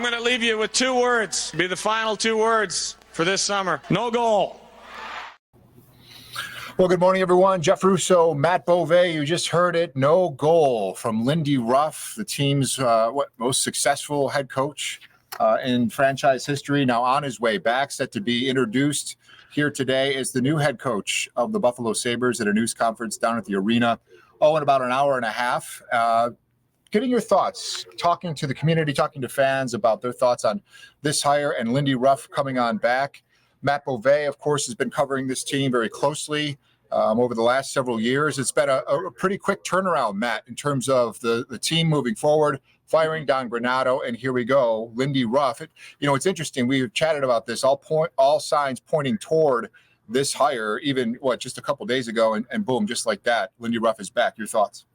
I'm going to leave you with 2 words. Be the final 2 words for this summer. No goal. Well, good morning, everyone. Jeff Russo, Matt Bove. You just heard it. No goal from Lindy Ruff, the team's most successful head coach in franchise history. Now on his way back, set to be introduced here today as the new head coach of the Buffalo Sabres at a news conference down at the arena. In about an hour and a half. Getting your thoughts, talking to the community, talking to fans about their thoughts on this hire and Lindy Ruff coming on back. Matt Bove, of course, has been covering this team very closely over the last several years. It's been a pretty quick turnaround, Matt, in terms of the team moving forward, firing Don Granato, and here we go, Lindy Ruff. It's interesting. We've chatted about this, all signs pointing toward this hire, even, just a couple days ago, and boom, just like that, Lindy Ruff is back. Your thoughts?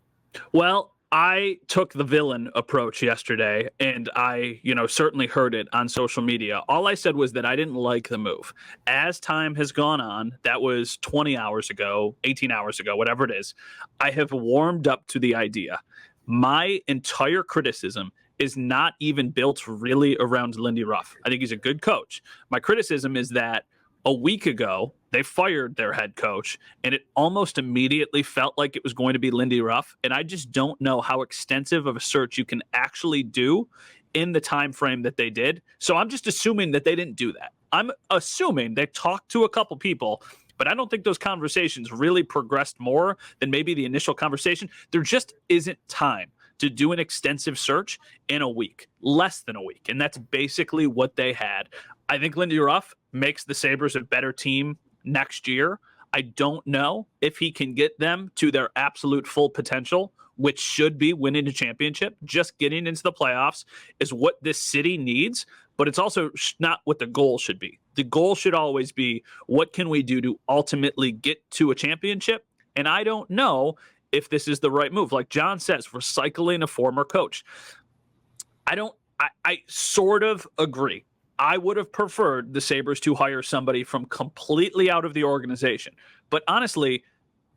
Well, I took the villain approach yesterday, and I, certainly heard it on social media. All I said was that I didn't like the move. As time has gone on, that was 20 hours ago, 18 hours ago, whatever it is, I have warmed up to the idea. My entire criticism is not even built really around Lindy Ruff. I think he's a good coach. My criticism is that a week ago, they fired their head coach, and it almost immediately felt like it was going to be Lindy Ruff. And I just don't know how extensive of a search you can actually do in the time frame that they did. So I'm just assuming that they didn't do that. I'm assuming they talked to a couple people, but I don't think those conversations really progressed more than maybe the initial conversation. There just isn't time to do an extensive search in a week, less than a week. And that's basically what they had. I think Lindy Ruff makes the Sabres a better team next year. I don't know if he can get them to their absolute full potential, which should be winning a championship. Just getting into the playoffs is what this city needs, but it's also not what the goal should be. The goal should always be, what can we do to ultimately get to a championship? And I don't know if this is the right move. Like John says, recycling a former coach. I sort of agree. I would have preferred the Sabres to hire somebody from completely out of the organization. But honestly,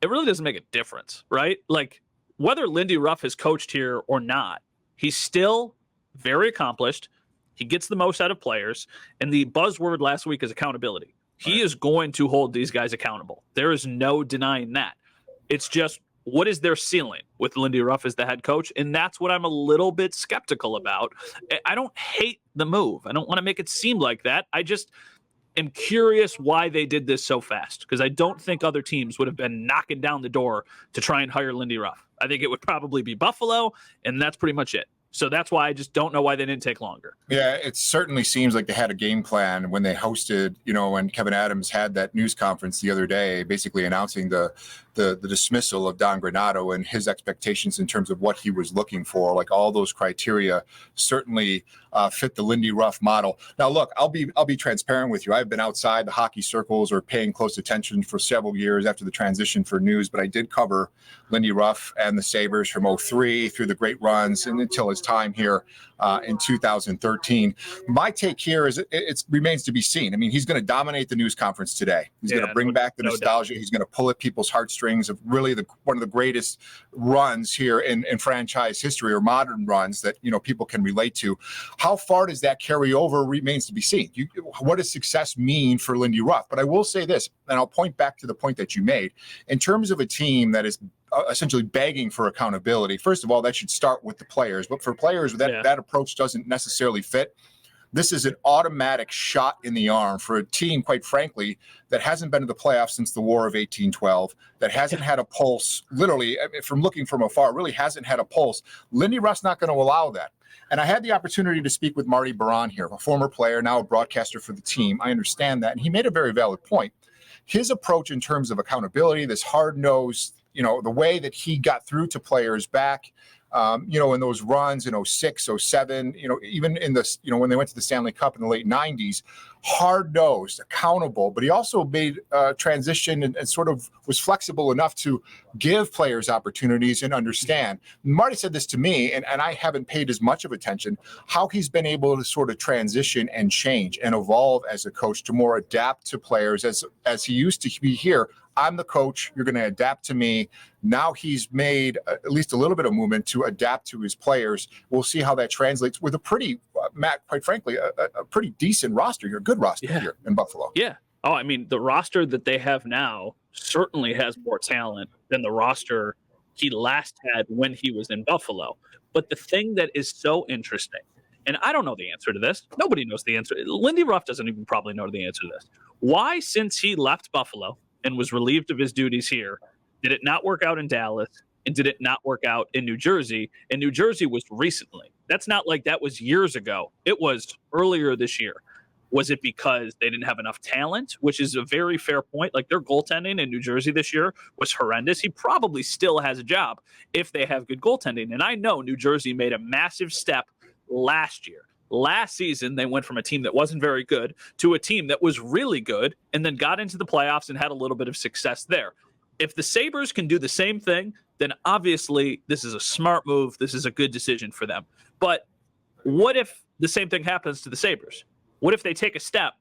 it really doesn't make a difference, right? Like, whether Lindy Ruff has coached here or not, he's still very accomplished. He gets the most out of players. And the buzzword last week is accountability. He is going to hold these guys accountable. There is no denying that. It's just, what is their ceiling with Lindy Ruff as the head coach? And that's what I'm a little bit skeptical about. I don't hate the move. I don't want to make it seem like that. I just am curious why they did this so fast, because I don't think other teams would have been knocking down the door to try and hire Lindy Ruff. I think it would probably be Buffalo, and that's pretty much it. So that's why I just don't know why they didn't take longer. Yeah, it certainly seems like they had a game plan when they hosted, when Kevin Adams had that news conference the other day, basically announcing the dismissal of Don Granato and his expectations in terms of what he was looking for. Like, all those criteria certainly fit the Lindy Ruff model. Now, look, I'll be transparent with you. I've been outside the hockey circles or paying close attention for several years after the transition for news, but I did cover Lindy Ruff and the Sabres from 2003 through the great runs and until his time here in 2013. My take here is it remains to be seen. I mean, he's going to dominate the news conference today. He's going to bring back the nostalgia. He's going to pull at people's heartstrings of really one of the greatest runs here in franchise history, or modern runs that people can relate to. How far does that carry over remains to be seen. What does success mean for Lindy Ruff? But I will say this, and I'll point back to the point that you made. In terms of a team that is essentially begging for accountability, first of all, that should start with the players. But for players, that approach doesn't necessarily fit. This is an automatic shot in the arm for a team, quite frankly, that hasn't been to the playoffs since the War of 1812, that hasn't had a pulse, literally, from looking from afar, really hasn't had a pulse. Lindy Ruff's not going to allow that. And I had the opportunity to speak with Marty Baron here, a former player, now a broadcaster for the team. I understand that. And he made a very valid point. His approach in terms of accountability, this hard-nosed, the way that he got through to players back, in those runs in 06, 07, even in the, when they went to the Stanley Cup in the late 90s, hard-nosed, accountable, but he also made a transition and sort of was flexible enough to give players opportunities and understand. Marty said this to me, and I haven't paid as much of attention, how he's been able to sort of transition and change and evolve as a coach to more adapt to players as he used to be here I'm the coach. You're going to adapt to me. Now he's made at least a little bit of movement to adapt to his players. We'll see how that translates with a pretty, Matt, quite frankly, a pretty decent roster here, good roster here in Buffalo. Yeah. Oh, I mean, the roster that they have now certainly has more talent than the roster he last had when he was in Buffalo. But the thing that is so interesting, and I don't know the answer to this. Nobody knows the answer. Lindy Ruff doesn't even probably know the answer to this. Why, since he left Buffalo and was relieved of his duties here, did it not work out in Dallas? And did it not work out in New Jersey? And New Jersey was recently. That's not like that was years ago. It was earlier this year. Was it because they didn't have enough talent, which is a very fair point? Like their goaltending in New Jersey this year was horrendous. He probably still has a job if they have good goaltending. And I know New Jersey made a massive step last year. Last season, they went from a team that wasn't very good to a team that was really good and then got into the playoffs and had a little bit of success there. If the Sabres can do the same thing, then obviously this is a smart move. This is a good decision for them. But what if the same thing happens to the Sabres? What if they take a step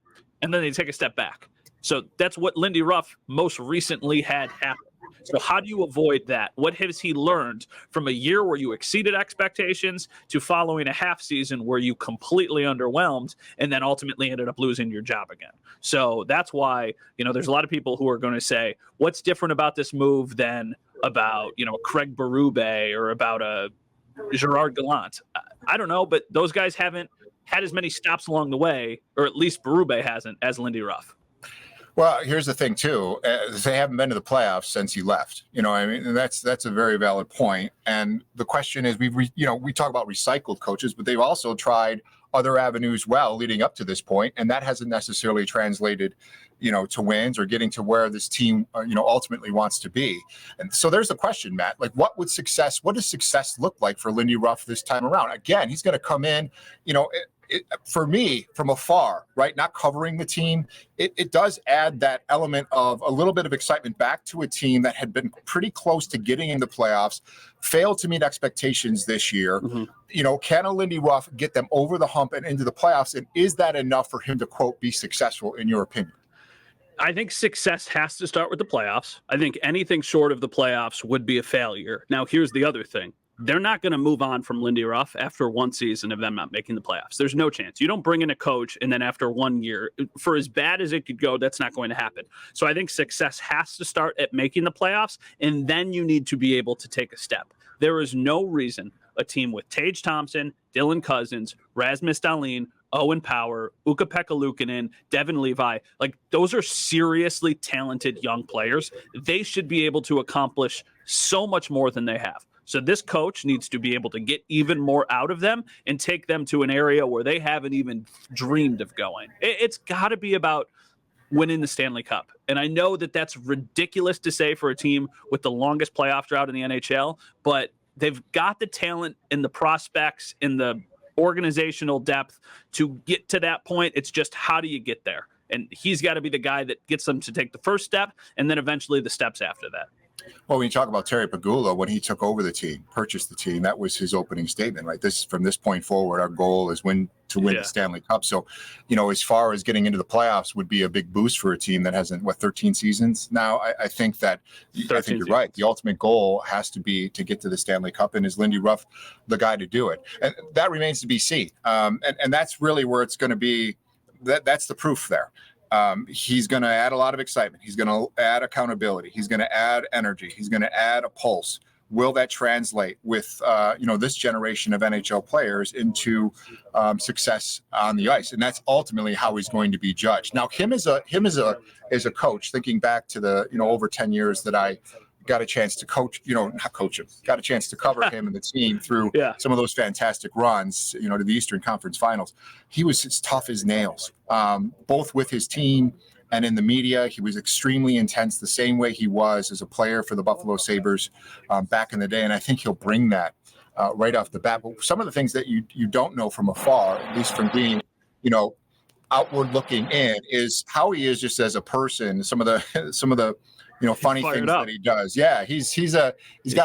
and then they take a step back? So that's what Lindy Ruff most recently had happen. So how do you avoid that? What has he learned from a year where you exceeded expectations to following a half season where you completely underwhelmed and then ultimately ended up losing your job again? So that's why, there's a lot of people who are going to say, what's different about this move than about, Craig Berube or about a Gerard Gallant? I don't know, but those guys haven't had as many stops along the way, or at least Berube hasn't, as Lindy Ruff. Well, here's the thing too: they haven't been to the playoffs since he left. And that's a very valid point. And the question is, we talk about recycled coaches, but they've also tried other avenues leading up to this point, and that hasn't necessarily translated, to wins or getting to where this team, ultimately wants to be. And so there's the question, Matt. Like, what does success look like for Lindy Ruff this time around? Again, he's going to come in, for me, from afar, right, not covering the team, it does add that element of a little bit of excitement back to a team that had been pretty close to getting in the playoffs, failed to meet expectations this year. Mm-hmm. Can a Lindy Ruff get them over the hump and into the playoffs? And is that enough for him to, quote, be successful, in your opinion? I think success has to start with the playoffs. I think anything short of the playoffs would be a failure. Now, here's the other thing. They're not going to move on from Lindy Ruff after one season of them not making the playoffs. There's no chance. You don't bring in a coach and then after 1 year, for as bad as it could go, that's not going to happen. So I think success has to start at making the playoffs, and then you need to be able to take a step. There is no reason a team with Tage Thompson, Dylan Cousins, Rasmus Dahlin, Owen Power, Ukko-Pekka Luukkonen, Devin Levi, like those are seriously talented young players. They should be able to accomplish so much more than they have. So this coach needs to be able to get even more out of them and take them to an area where they haven't even dreamed of going. It's got to be about winning the Stanley Cup. And I know that that's ridiculous to say for a team with the longest playoff drought in the NHL, but they've got the talent and the prospects and the organizational depth to get to that point. It's just, how do you get there? And he's got to be the guy that gets them to take the first step and then eventually the steps after that. Well, when you talk about Terry Pegula, when he took over the team, purchased the team, that was his opening statement, right? From this point forward, our goal is to win the Stanley Cup. So, as far as getting into the playoffs would be a big boost for a team that hasn't, 13 seasons now. I think you're right. The ultimate goal has to be to get to the Stanley Cup, and is Lindy Ruff the guy to do it? And that remains to be seen. And that's really where it's going to be. That's the proof there. He's going to add a lot of excitement. He's going to add accountability. He's going to add energy. He's going to add a pulse. Will that translate with, this generation of NHL players into success on the ice? And that's ultimately how he's going to be judged. Now, him as a coach, thinking back to the, over 10 years that I got a chance to coach, not coach him, got a chance to cover him and the team through some of those fantastic runs, to the Eastern Conference Finals. He was as tough as nails, both with his team and in the media. He was extremely intense, the same way he was as a player for the Buffalo Sabres back in the day. And I think he'll bring that right off the bat. But some of the things that you don't know from afar, at least from being, outward looking in, is how he is just as a person. Some of the funny things that he does. Yeah, he's got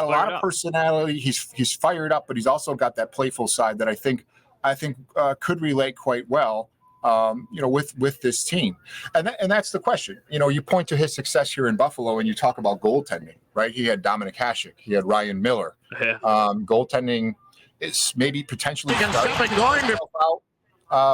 a lot of personality. He's fired up, but he's also got that playful side that I think could relate quite well with this team. And that's the question. You point to his success here in Buffalo and you talk about goaltending, right? He had Dominic Hasek. He had Ryan Miller. Yeah. Goaltending is maybe potentially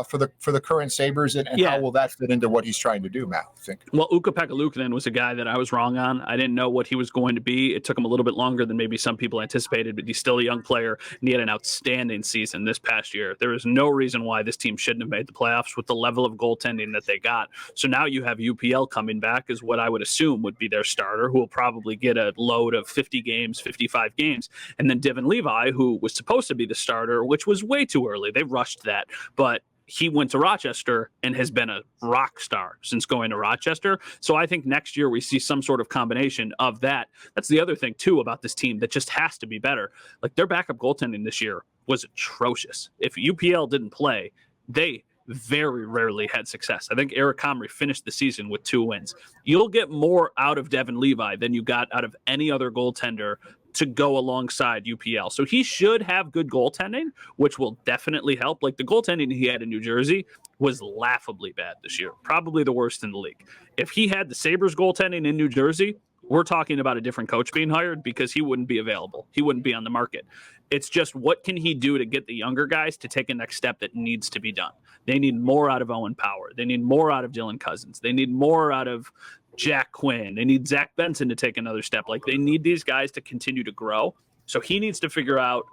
for the current Sabres, and how will that fit into what he's trying to do, Matt, I think? Well, Ukko-Pekka Luukkonen was a guy that I was wrong on. I didn't know what he was going to be. It took him a little bit longer than maybe some people anticipated, but he's still a young player, and he had an outstanding season this past year. There is no reason why this team shouldn't have made the playoffs with the level of goaltending that they got. So now you have UPL coming back as what I would assume would be their starter, who will probably get a load of 50 games, 55 games, and then Devin Levi, who was supposed to be the starter, which was way too early. They rushed that, but he went to Rochester and has been a rock star since going to Rochester. So I think next year we see some sort of combination of that. That's the other thing, too, about this team that just has to be better. Like, their backup goaltending this year was atrocious. If UPL didn't play, they very rarely had success. I think Eric Comrie finished the season with 2 wins. You'll get more out of Devin Levi than you got out of any other goaltender to go alongside UPL. So he should have good goaltending, which will definitely help. Like, the goaltending he had in New Jersey was laughably bad this year, probably the worst in the league. If he had the Sabres goaltending in New Jersey, we're talking about a different coach being hired, because he wouldn't be available. He wouldn't be on the market. It's just, what can he do to get the younger guys to take a next step that needs to be done? They need more out of Owen Power. They need more out of Dylan Cousins. They need more out of Jack Quinn. They need Zach Benson to take another step. Like, they need these guys to continue to grow. So he needs to figure out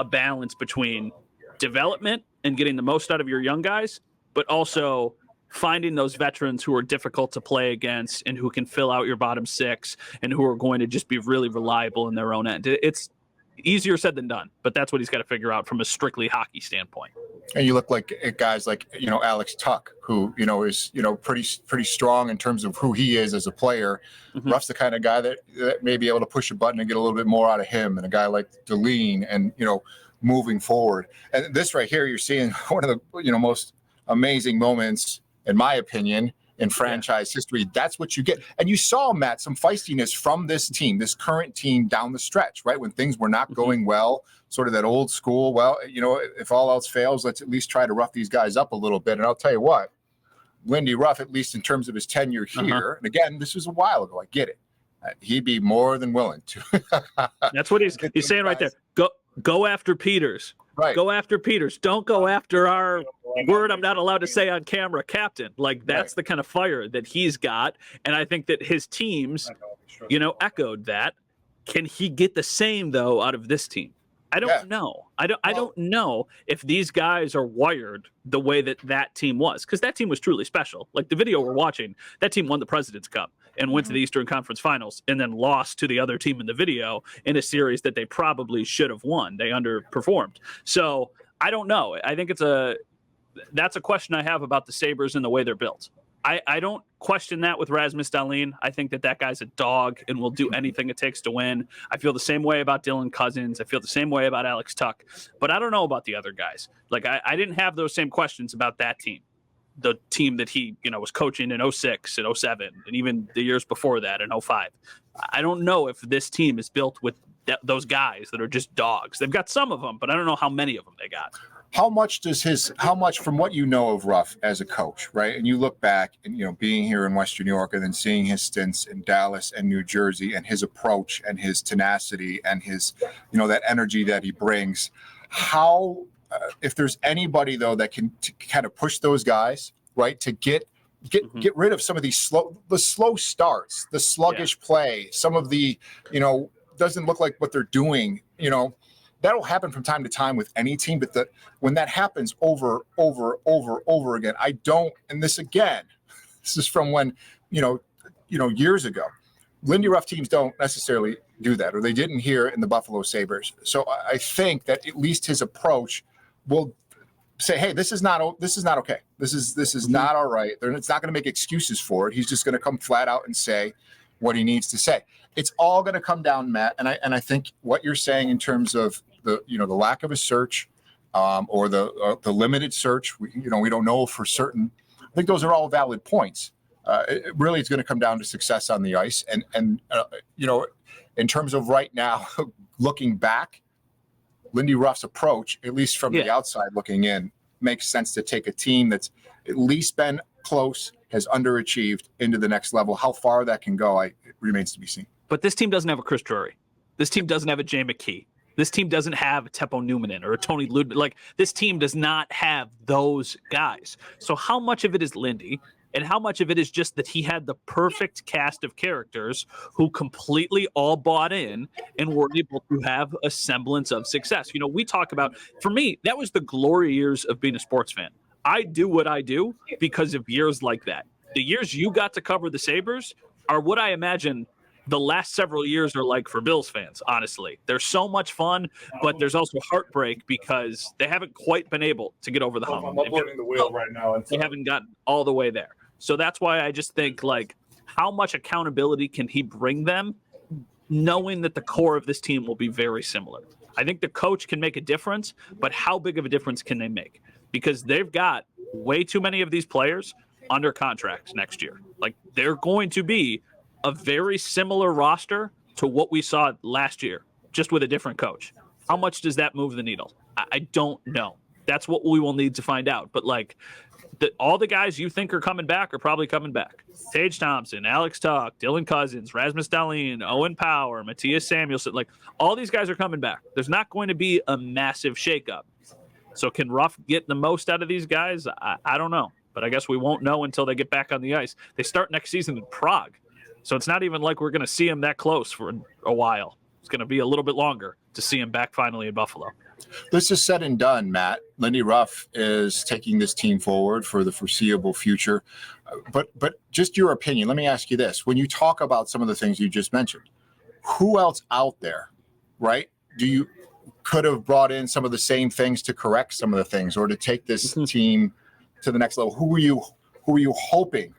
a balance between development and getting the most out of your young guys, but also finding those veterans who are difficult to play against and who can fill out your bottom six and who are going to just be really reliable in their own end. It's easier said than done, but that's what he's got to figure out from a strictly hockey standpoint. And you look like at guys like, Alex Tuck, who, is, pretty strong in terms of who he is as a player. Mm-hmm. Ruff's the kind of guy that may be able to push a button and get a little bit more out of him, and a guy like Deline, and, moving forward. And this right here, you're seeing one of the, most amazing moments, in my opinion, in franchise history. That's what you get. And you saw, Matt, some feistiness from this team, this current team down the stretch, right? When things were not going well, sort of that old school, well, if all else fails, let's at least try to rough these guys up a little bit. And I'll tell you what, Lindy Ruff, at least in terms of his tenure here, and again, this was a while ago, I get it. He'd be more than willing to. That's what he's saying right there. Go after Peters. Right. Go after Peters. Don't go after our word I'm not allowed to say on camera, captain. Like, that's the kind of fire that he's got. And I think that his teams, echoed that. Can he get the same, though, out of this team? I don't know. I don't know if these guys are wired the way that team was, because that team was truly special. Like, the video we're watching, that team won the President's Cup and went to the Eastern Conference Finals, and then lost to the other team in the video in a series that they probably should have won. They underperformed. So I don't know. I think that's a question I have about the Sabres and the way they're built. I don't question that with Rasmus Dahlin. I think that guy's a dog and will do anything it takes to win. I feel the same way about Dylan Cousins. I feel the same way about Alex Tuck. But I don't know about the other guys. Like, I didn't have those same questions about that team. The team that he, was coaching in 06 and 07, and even the years before that in 05. I don't know if this team is built with those guys that are just dogs. They've got some of them, but I don't know how many of them they got. How much from what you know of Ruff as a coach, right? And you look back and, being here in Western New York and then seeing his stints in Dallas and New Jersey, and his approach and his tenacity and his, that energy that he brings, how, if there's anybody though that can kind of push those guys, right, to get rid of some of these slow starts, the sluggish play, some of the, doesn't look like what they're doing, that'll happen from time to time with any team. But when that happens over again, and this is from when, years ago, Lindy Ruff teams don't necessarily do that, or they didn't here in the Buffalo Sabres. So I think that at least his approach will say, hey, this is not okay. This is not all right. It's not going to make excuses for it. He's just going to come flat out and say what he needs to say. It's all going to come down, Matt. And I think what you're saying in terms of the lack of a search, or the limited search, we don't know for certain. I think those are all valid points. It really is going to come down to success on the ice. And in terms of right now, looking back, Lindy Ruff's approach, at least from the outside looking in, makes sense to take a team that's at least been close, has underachieved into the next level. How far that can go, it remains to be seen. But this team doesn't have a Chris Drury. This team doesn't have a Jay McKee. This team doesn't have a Teppo Numanen or a Tony Ludman. Like, this team does not have those guys. So how much of it is Lindy and how much of it is just that he had the perfect cast of characters who completely all bought in and were able to have a semblance of success? You know, we talk about, for me, that was the glory years of being a sports fan. I do what I do because of years like that. The years you got to cover the Sabres are what I imagine the last several years are like for Bills fans, honestly. They're so much fun, but there's also heartbreak because they haven't quite been able to get over the hump. I'm uploading the wheel right now. They haven't gotten all the way there. So that's why I just think, like, how much accountability can he bring them, knowing that the core of this team will be very similar? I think the coach can make a difference, but how big of a difference can they make? Because they've got way too many of these players under contracts next year. Like, they're going to be a very similar roster to what we saw last year, just with a different coach. How much does that move the needle? I don't know. That's what we will need to find out. But, like, all the guys you think are coming back are probably coming back. Tage Thompson, Alex Tuck, Dylan Cousins, Rasmus Dahlin, Owen Power, Matthias Samuelsson. Like, all these guys are coming back. There's not going to be a massive shakeup. So can Ruff get the most out of these guys? I don't know. But I guess we won't know until they get back on the ice. They start next season in Prague. So it's not even like we're going to see him that close for a while. It's going to be a little bit longer to see him back finally in Buffalo. This is said and done, Matt. Lindy Ruff is taking this team forward for the foreseeable future. But just your opinion, let me ask you this. When you talk about some of the things you just mentioned, who else out there, right, could have brought in some of the same things to correct some of the things or to take this team to the next level? Who are you hoping?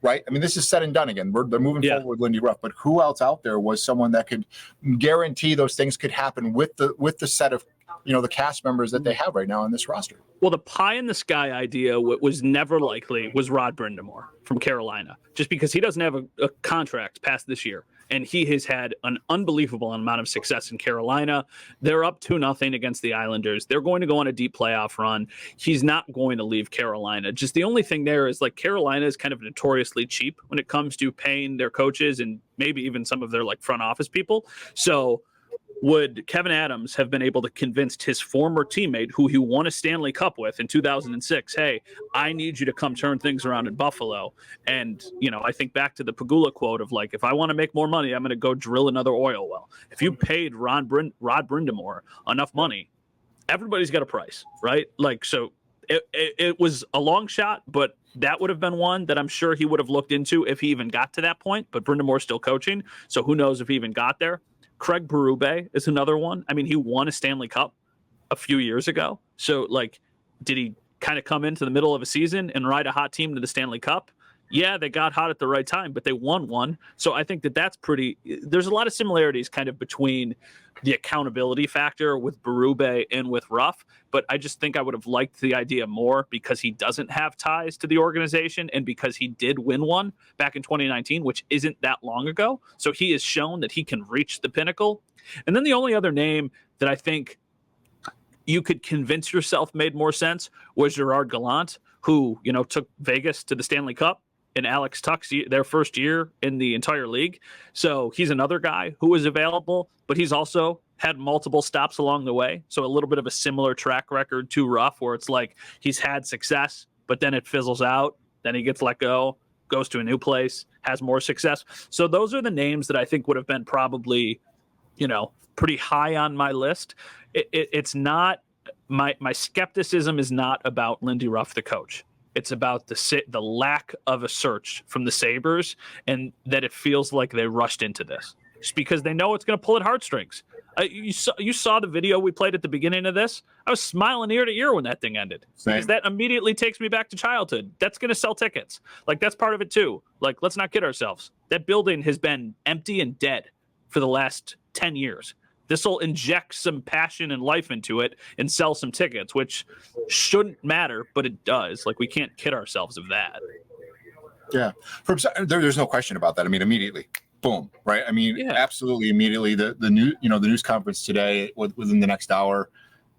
Right. I mean, this is said and done again. They're moving forward with Lindy Ruff, but who else out there was someone that could guarantee those things could happen with the set of, the cast members that they have right now on this roster? Well, the pie in the sky idea, what was never likely, was Rod Brind'Amour from Carolina, just because he doesn't have a contract past this year. And he has had an unbelievable amount of success in Carolina. They're up 2-0 against the Islanders. They're going to go on a deep playoff run. He's not going to leave Carolina. Just the only thing there is, like, Carolina is kind of notoriously cheap when it comes to paying their coaches and maybe even some of their, like, front office people. So would Kevin Adams have been able to convince his former teammate, who he won a Stanley Cup with in 2006, hey, I need you to come turn things around in Buffalo? And, I think back to the Pagula quote of, like, if I want to make more money, I'm going to go drill another oil well. If you paid Rod Brind'Amour enough money, everybody's got a price, right? Like, so it was a long shot, but that would have been one that I'm sure he would have looked into if he even got to that point. But Brind'Amour's still coaching, so who knows if he even got there. Craig Berube is another one. I mean, he won a Stanley Cup a few years ago. So, like, did he kind of come into the middle of a season and ride a hot team to the Stanley Cup? Yeah, they got hot at the right time, but they won one. So I think that's pretty – there's a lot of similarities kind of between the accountability factor with Berube and with Ruff. But I just think I would have liked the idea more because he doesn't have ties to the organization and because he did win one back in 2019, which isn't that long ago. So he has shown that he can reach the pinnacle. And then the only other name that I think you could convince yourself made more sense was Gerard Gallant, who, took Vegas to the Stanley Cup in Alex Tuck's their first year in the entire league. So he's another guy who is available, but he's also had multiple stops along the way. So a little bit of a similar track record to Ruff, where it's like he's had success, but then it fizzles out. Then he gets let go, goes to a new place, has more success. So those are the names that I think would have been probably, pretty high on my list. It's not my skepticism is not about Lindy Ruff, the coach. It's about the lack of a search from the Sabres, and that it feels like they rushed into this just because they know it's going to pull at heartstrings. You saw the video we played at the beginning of this. I was smiling ear to ear when that thing ended. Same. Because that immediately takes me back to childhood. That's going to sell tickets. Like, that's part of it too. Like, let's not kid ourselves. That building has been empty and dead for the last 10 years. This will inject some passion and life into it and sell some tickets, which shouldn't matter, but it does. Like, we can't kid ourselves of that. Yeah. There's no question about that. I mean, immediately, boom, right? I mean, absolutely immediately. The news conference today within the next hour,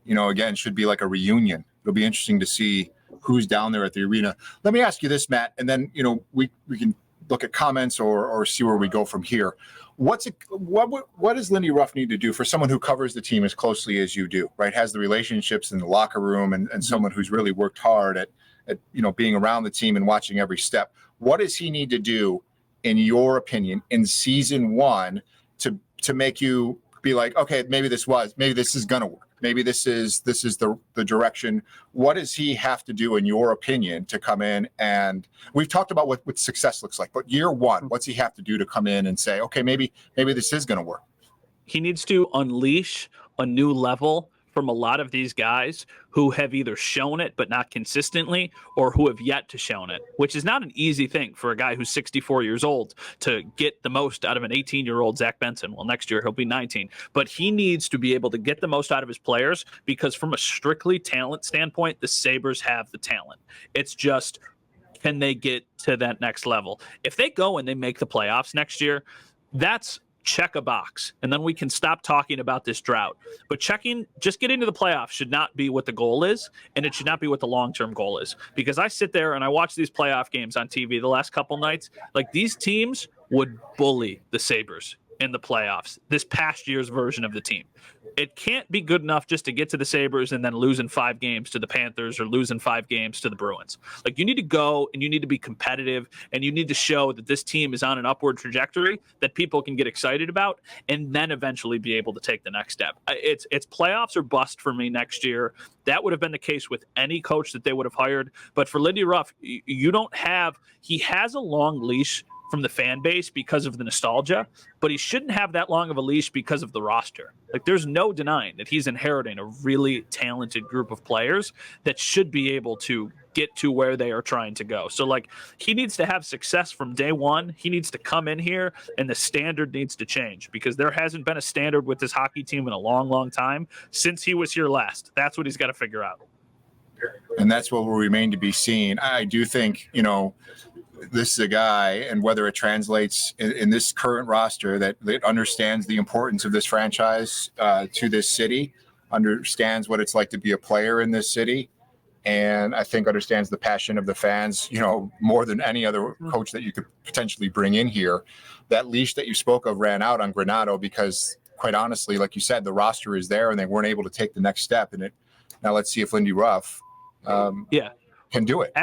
again, should be like a reunion. it'll be interesting to see who's down there at the arena. Let me ask you this, Matt, and then we can look at comments or see where we go from here. What does Lindy Ruff need to do for someone who covers the team as closely as you do, right? Has the relationships in the locker room and someone who's really worked hard at being around the team and watching every step. What does he need to do, in your opinion, in season one to make you be like, okay, maybe this is going to work. Maybe this is the direction. What does he have to do, in your opinion, to come in? And we've talked about what success looks like, but year one, what's he have to do to come in and say, okay, maybe this is going to work? He needs to unleash a new level from a lot of these guys who have either shown it but not consistently, or who have yet to shown it, which is not an easy thing for a guy who's 64 years old to get the most out of an 18-year-old Zach Benson. Well, next year he'll be 19, but he needs to be able to get the most out of his players, because from a strictly talent standpoint, the Sabres have the talent. It's just, can they get to that next level? If they go and they make the playoffs next year, that's check a box, and then we can stop talking about this drought. But just getting to the playoffs should not be what the goal is, and it should not be what the long-term goal is. Because I sit there and I watch these playoff games on TV the last couple nights, like these teams would bully the Sabres in the playoffs, this past year's version of the team. It can't be good enough just to get to the Sabres and then losing 5 games to the Panthers or losing 5 games to the Bruins. Like, you need to go and you need to be competitive, and you need to show that this team is on an upward trajectory that people can get excited about, and then eventually be able to take the next step. It's playoffs or bust for me next year. That would have been the case with any coach that they would have hired. But for Lindy Ruff, he has a long leash from the fan base because of the nostalgia, but he shouldn't have that long of a leash because of the roster. Like, there's no denying that he's inheriting a really talented group of players that should be able to get to where they are trying to go. So, like, he needs to have success from day one. He needs to come in here, and the standard needs to change, because there hasn't been a standard with this hockey team in a long, long time since he was here last. That's what he's got to figure out. And that's what will remain to be seen. I do think, this is a guy, and whether it translates in this current roster, that understands the importance of this franchise to this city, understands what it's like to be a player in this city, and I think understands the passion of the fans, more than any other coach that you could potentially bring in here. That leash that you spoke of ran out on Granato because, quite honestly, like you said, the roster is there and they weren't able to take the next step in it. Now let's see if Lindy Ruff can do it.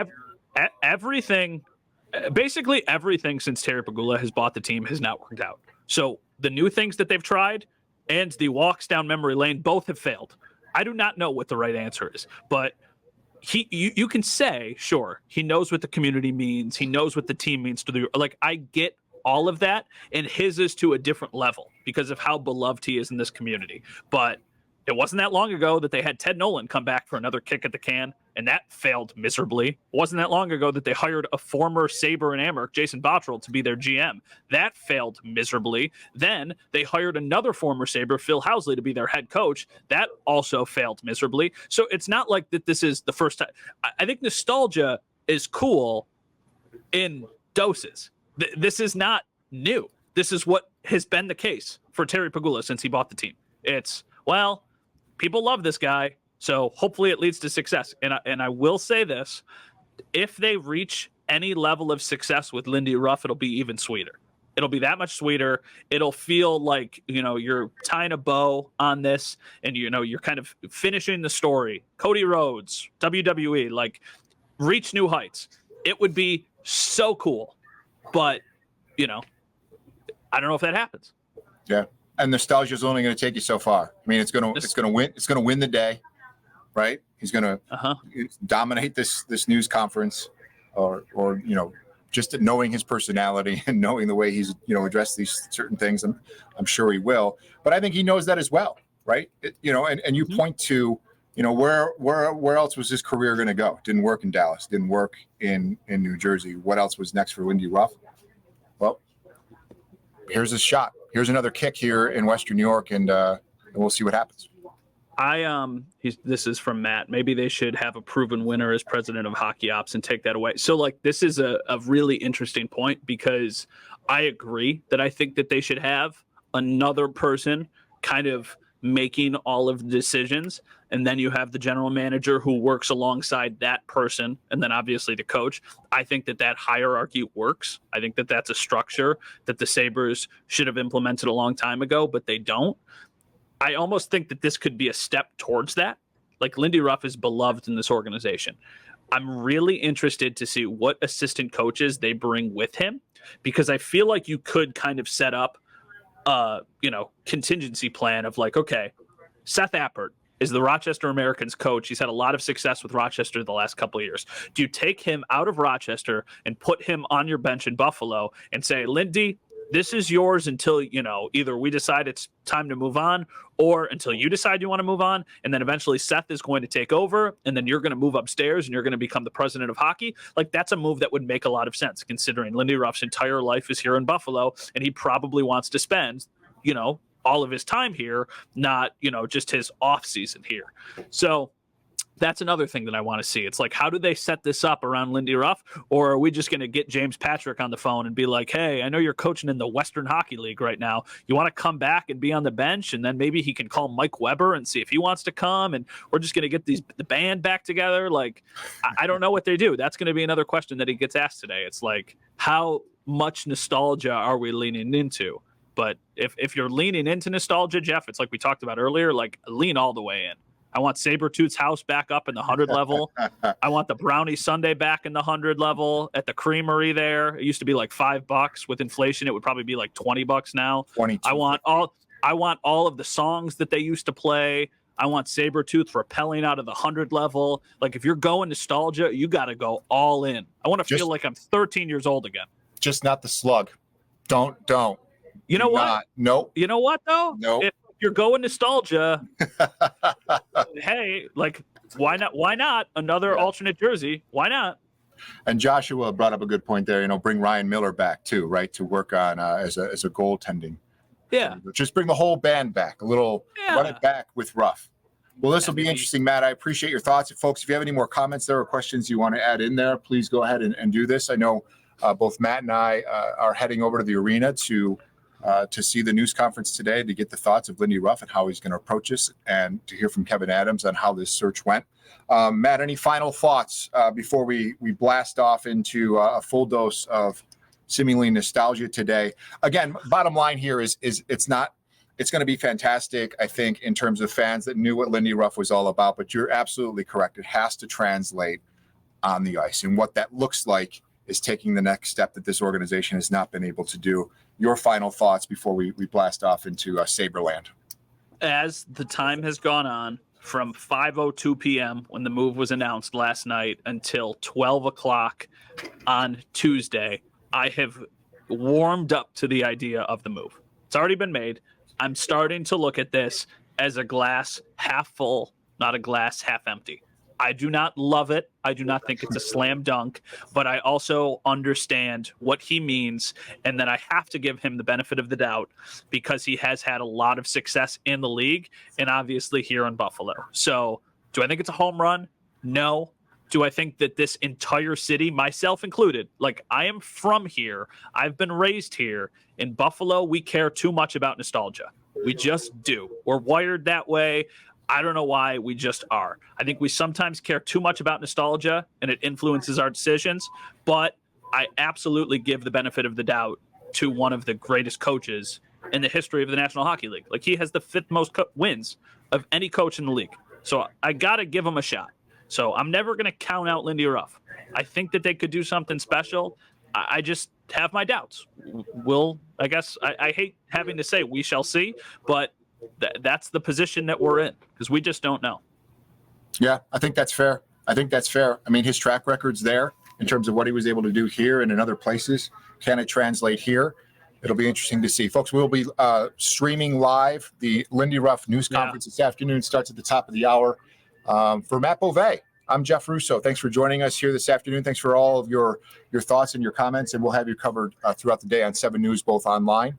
Basically everything since Terry Pegula has bought the team has not worked out. So the new things that they've tried and the walks down memory lane both have failed. I do not know what the right answer is, but you can say, sure, he knows what the community means. He knows what the team means to the, like, I get all of that, and his is to a different level because of how beloved he is in this community. But it wasn't that long ago that they had Ted Nolan come back for another kick at the can, and that failed miserably. It wasn't that long ago that they hired a former Sabre and Amherst, Jason Bottrell, to be their GM. That failed miserably. Then they hired another former Sabre, Phil Housley, to be their head coach. That also failed miserably. So it's not like that this is the first time. I think nostalgia is cool in doses. This is not new. This is what has been the case for Terry Pegula since he bought the team. It's, well, people love this guy, so hopefully it leads to success. And I will say this, if they reach any level of success with Lindy Ruff, it'll be even sweeter. It'll be that much sweeter. It'll feel like, you're tying a bow on this, and, you're kind of finishing the story. Cody Rhodes, WWE, like, reach new heights. It would be so cool. But, I don't know if that happens. Yeah. And nostalgia is only going to take you so far. I mean, it's going to win the day, right? He's going to dominate this news conference, or just knowing his personality and knowing the way he's addressed these certain things. I'm sure he will, but I think he knows that as well, right? And you point to where else was his career going to go? Didn't work in Dallas. Didn't work in New Jersey. What else was next for Lindy Ruff? Well, here's a shot. Here's another kick here in Western New York, and we'll see what happens. This is from Matt. Maybe they should have a proven winner as president of hockey ops and take that away. So, like, this is a really interesting point, because I agree that I think that they should have another person kind of making all of the decisions, and then you have the general manager who works alongside that person, and then obviously the coach. I think that hierarchy works. I think that that's a structure that the Sabres should have implemented a long time ago, but they don't. I almost think that this could be a step towards that. Like, Lindy Ruff is beloved in this organization. I'm really interested to see what assistant coaches they bring with him, because I feel like you could kind of set up contingency plan of like, okay, Seth Appert is the Rochester Americans coach. He's had a lot of success with Rochester the last couple of years. Do you take him out of Rochester and put him on your bench in Buffalo and say, Lindy, this is yours until, either we decide it's time to move on or until you decide you want to move on. And then eventually Seth is going to take over, and then you're going to move upstairs and you're going to become the president of hockey. Like, that's a move that would make a lot of sense, considering Lindy Ruff's entire life is here in Buffalo, and he probably wants to spend, all of his time here, not, just his off season here. So that's another thing that I want to see. It's like, how do they set this up around Lindy Ruff? Or are we just going to get James Patrick on the phone and be like, hey, I know you're coaching in the Western Hockey League right now. You want to come back and be on the bench? And then maybe he can call Mike Weber and see if he wants to come. And we're just going to get the band back together. Like, I don't know what they do. That's going to be another question that he gets asked today. It's like, how much nostalgia are we leaning into? But if you're leaning into nostalgia, Jeff, it's like we talked about earlier, like, lean all the way in. I want Sabretooth's house back up in the 100 level. I want the Brownie Sunday back in the 100 level at the Creamery there. It used to be like $5. With inflation, it would probably be like $20 now. 22. I want all of the songs that they used to play. I want Sabretooth rappelling out of the 100 level. Like, if you're going nostalgia, you got to go all in. I want to feel like I'm 13 years old again. Just not the slug. Don't. You know what? Nope. You know what, though? Nope. If you're going nostalgia, hey, like, why not? Why not another alternate jersey? Why not? And Joshua brought up a good point there. Bring Ryan Miller back too, right? To work on as a goaltending. Yeah. Just bring the whole band back. Run it back with Ruff. Well, this will be interesting, Matt. I appreciate your thoughts. Folks, if you have any more comments there or questions you want to add in there, please go ahead and do this. I know both Matt and I are heading over to the arena to see the news conference today to get the thoughts of Lindy Ruff and how he's going to approach this, and to hear from Kevin Adams on how this search went. Matt, any final thoughts before we blast off into a full dose of seemingly nostalgia today? Again, bottom line here is it's going to be fantastic, I think, in terms of fans that knew what Lindy Ruff was all about, but you're absolutely correct. It has to translate on the ice, and what that looks like is taking the next step that this organization has not been able to do. Your final thoughts before we blast off into Saberland. As the time has gone on, from 5:02 p.m. when the move was announced last night until 12 o'clock on Tuesday, I have warmed up to the idea of the move. It's already been made. I'm starting to look at this as a glass half full, not a glass half empty. I do not love it. I do not think it's a slam dunk, but I also understand what he means, and that I have to give him the benefit of the doubt because he has had a lot of success in the league and obviously here in Buffalo. So do I think it's a home run? No. Do I think that this entire city, myself included, like, I am from here, I've been raised here. In Buffalo, we care too much about nostalgia. We just do. We're wired that way. I don't know why, we just are. I think we sometimes care too much about nostalgia and it influences our decisions, but I absolutely give the benefit of the doubt to one of the greatest coaches in the history of the National Hockey League. Like, he has the fifth most wins of any coach in the league. So I got to give him a shot. So I'm never going to count out Lindy Ruff. I think that they could do something special. I just have my doubts. I hate having to say we shall see, but that's the position that we're in, because we just don't know. Yeah, I think that's fair. I mean, his track record's there in terms of what he was able to do here and in other places. Can it translate here? It'll be interesting to see. Folks, we'll be streaming live. The Lindy Ruff news conference this afternoon starts at the top of the hour. For Matt Bove, I'm Jeff Russo. Thanks for joining us here this afternoon. Thanks for all of your thoughts and your comments, and we'll have you covered throughout the day on 7 News, both online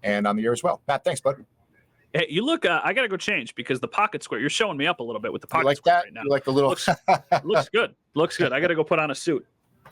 and on the air as well. Matt, thanks, bud. Hey, you look, I got to go change because the pocket square, you're showing me up a little bit with the pocket like square that? right now. You like the little... Looks good. Looks good. I got to go put on a suit.